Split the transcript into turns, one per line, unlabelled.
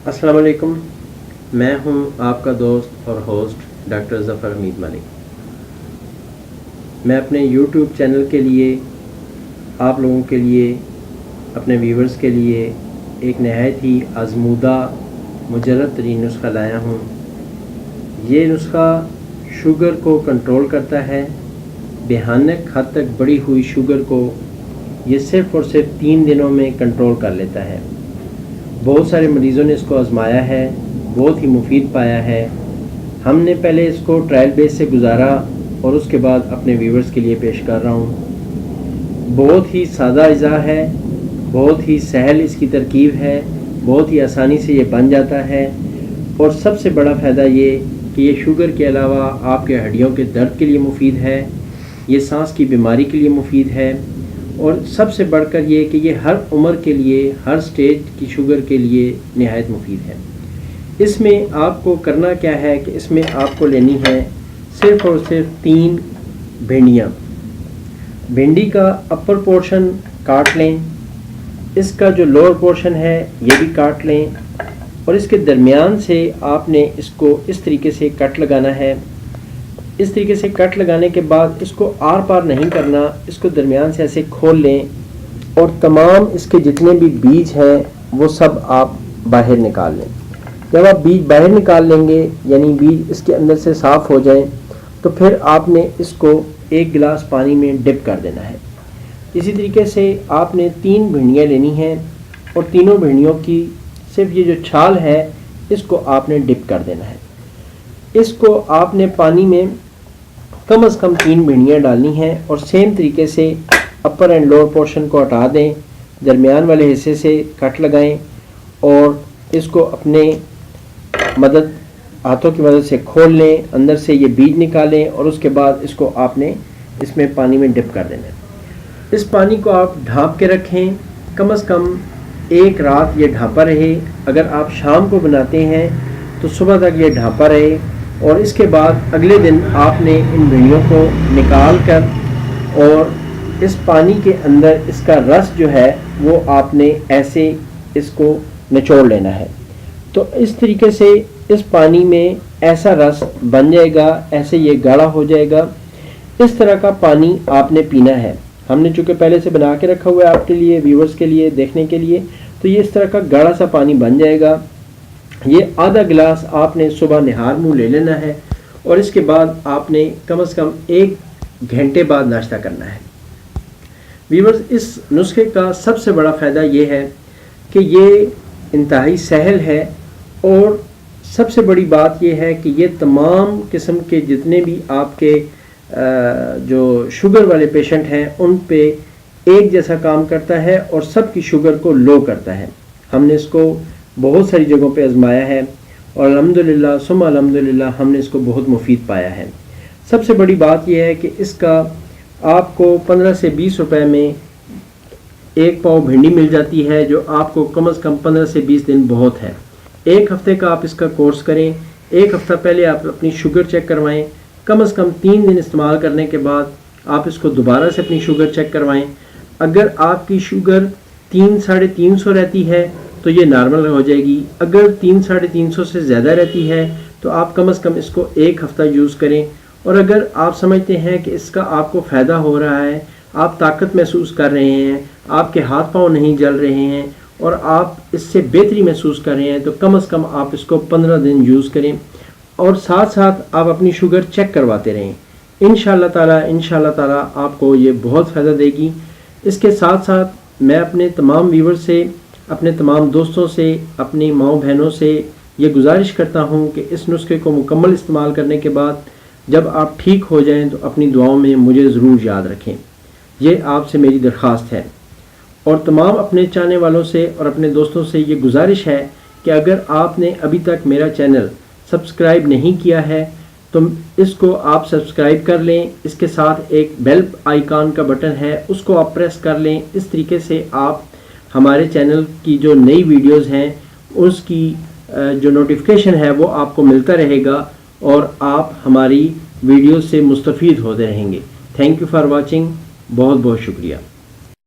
السلام علیکم، میں ہوں آپ کا دوست اور ہوسٹ ڈاکٹر ظفر حمید ملک۔ میں اپنے یوٹیوب چینل کے لیے آپ لوگوں کے لیے، اپنے ویورز کے لیے ایک نہایت ہی آزمودہ مجرب ترین نسخہ لایا ہوں۔ یہ نسخہ شوگر کو کنٹرول کرتا ہے، بھیانک حد تک بڑھی ہوئی شوگر کو یہ صرف اور صرف 3 دنوں میں کنٹرول کر لیتا ہے۔ بہت سارے مریضوں نے اس کو آزمایا ہے، بہت ہی مفید پایا ہے۔ ہم نے پہلے اس کو ٹرائل بیس سے گزارا اور اس کے بعد اپنے ویورز کے لیے پیش کر رہا ہوں۔ بہت ہی سادہ اجزاء ہے، بہت ہی سہل اس کی ترکیب ہے، بہت ہی آسانی سے یہ بن جاتا ہے، اور سب سے بڑا فائدہ یہ کہ یہ شوگر کے علاوہ آپ کے ہڈیوں کے درد کے لیے مفید ہے، یہ سانس کی بیماری کے لیے مفید ہے، اور سب سے بڑھ کر یہ کہ یہ ہر عمر کے لیے، ہر سٹیج کی شوگر کے لیے نہایت مفید ہے۔ اس میں آپ کو کرنا کیا ہے کہ اس میں آپ کو لینی ہے صرف اور صرف 3 بھنڈیاں۔ بھنڈی کا اپر پورشن کاٹ لیں، اس کا جو لوور پورشن ہے یہ بھی کاٹ لیں، اور اس کے درمیان سے آپ نے اس کو اس طریقے سے کٹ لگانا ہے۔ اس طریقے سے کٹ لگانے کے بعد اس کو آر پار نہیں کرنا، اس کو درمیان سے ایسے کھول لیں، اور تمام اس کے جتنے بھی بیج ہیں وہ سب آپ باہر نکال لیں۔ جب آپ بیج باہر نکال لیں گے، یعنی بیج اس کے اندر سے صاف ہو جائیں، تو پھر آپ نے اس کو 1 گلاس پانی میں ڈپ کر دینا ہے۔ اسی طریقے سے آپ نے 3 بھنڈیاں لینی ہیں، اور تینوں بھنڈیوں کی صرف یہ جو چھال ہے اس کو آپ نے ڈپ کر دینا ہے۔ اس کو آپ نے پانی میں کم از کم 3 بھنڈیاں ڈالنی ہیں، اور سیم طریقے سے اپر اینڈ لوور پورشن کو ہٹا دیں، درمیان والے حصے سے کٹ لگائیں، اور اس کو اپنے ہاتھوں کی مدد سے کھول لیں، اندر سے یہ بیج نکالیں، اور اس کے بعد اس کو آپ نے اس میں پانی میں ڈپ کر دینا ہے۔ اس پانی کو آپ ڈھانپ کے رکھیں، کم از کم 1 رات یہ ڈھانپا رہے۔ اگر آپ شام کو بناتے ہیں تو صبح تک یہ ڈھانپا رہے، اور اس کے بعد اگلے دن آپ نے ان بھنڈیوں کو نکال کر اور اس پانی کے اندر اس کا رس جو ہے وہ آپ نے ایسے اس کو نچوڑ لینا ہے۔ تو اس طریقے سے اس پانی میں ایسا رس بن جائے گا، ایسے یہ گاڑھا ہو جائے گا۔ اس طرح کا پانی آپ نے پینا ہے۔ ہم نے چونکہ پہلے سے بنا کے رکھا ہوا ہے آپ کے لیے، ویورز کے لیے دیکھنے کے لیے، تو یہ اس طرح کا گاڑھا سا پانی بن جائے گا۔ یہ آدھا گلاس آپ نے صبح نہار منہ لے لینا ہے، اور اس کے بعد آپ نے کم از کم 1 گھنٹے بعد ناشتہ کرنا ہے۔ ویورز، اس نسخے کا سب سے بڑا فائدہ یہ ہے کہ یہ انتہائی سہل ہے، اور سب سے بڑی بات یہ ہے کہ یہ تمام قسم کے جتنے بھی آپ کے جو شوگر والے پیشنٹ ہیں ان پہ ایک جیسا کام کرتا ہے، اور سب کی شوگر کو لو کرتا ہے۔ ہم نے اس کو بہت ساری جگہوں پہ آزمایا ہے، اور الحمدللہ ثم الحمدللہ ہم نے اس کو بہت مفید پایا ہے۔ سب سے بڑی بات یہ ہے کہ اس کا آپ کو 15 سے 20 روپے میں 1 پاؤ بھنڈی مل جاتی ہے، جو آپ کو کم از کم 15 سے 20 دن بہت ہے۔ 1 ہفتے کا آپ اس کا کورس کریں، 1 ہفتہ پہلے آپ اپنی شوگر چیک کروائیں، کم از کم 3 دن استعمال کرنے کے بعد آپ اس کو دوبارہ سے اپنی شوگر چیک کروائیں۔ اگر آپ کی شوگر 300-350 رہتی ہے تو یہ نارمل ہو جائے گی۔ اگر 300-350 سے زیادہ رہتی ہے تو آپ کم از کم اس کو 1 ہفتہ یوز کریں، اور اگر آپ سمجھتے ہیں کہ اس کا آپ کو فائدہ ہو رہا ہے، آپ طاقت محسوس کر رہے ہیں، آپ کے ہاتھ پاؤں نہیں جل رہے ہیں، اور آپ اس سے بہتری محسوس کر رہے ہیں، تو کم از کم آپ اس کو 15 دن یوز کریں، اور ساتھ ساتھ آپ اپنی شوگر چیک کرواتے رہیں۔ انشاءاللہ تعالی آپ کو یہ بہت فائدہ دے گی۔ اس کے ساتھ ساتھ میں اپنے تمام ویور سے، اپنے تمام دوستوں سے، اپنی ماؤں بہنوں سے یہ گزارش کرتا ہوں کہ اس نسخے کو مکمل استعمال کرنے کے بعد جب آپ ٹھیک ہو جائیں تو اپنی دعاؤں میں مجھے ضرور یاد رکھیں۔ یہ آپ سے میری درخواست ہے، اور تمام اپنے چاہنے والوں سے اور اپنے دوستوں سے یہ گزارش ہے کہ اگر آپ نے ابھی تک میرا چینل سبسکرائب نہیں کیا ہے تو اس کو آپ سبسکرائب کر لیں۔ اس کے ساتھ ایک بیل آئیکن کا بٹن ہے، اس کو آپ پریس کر لیں۔ اس طریقے سے آپ ہمارے چینل کی جو نئی ویڈیوز ہیں اس کی جو نوٹیفیکیشن ہے وہ آپ کو ملتا رہے گا، اور آپ ہماری ویڈیوز سے مستفید ہوتے رہیں گے۔ تھینک یو فار واچنگ، بہت بہت شکریہ۔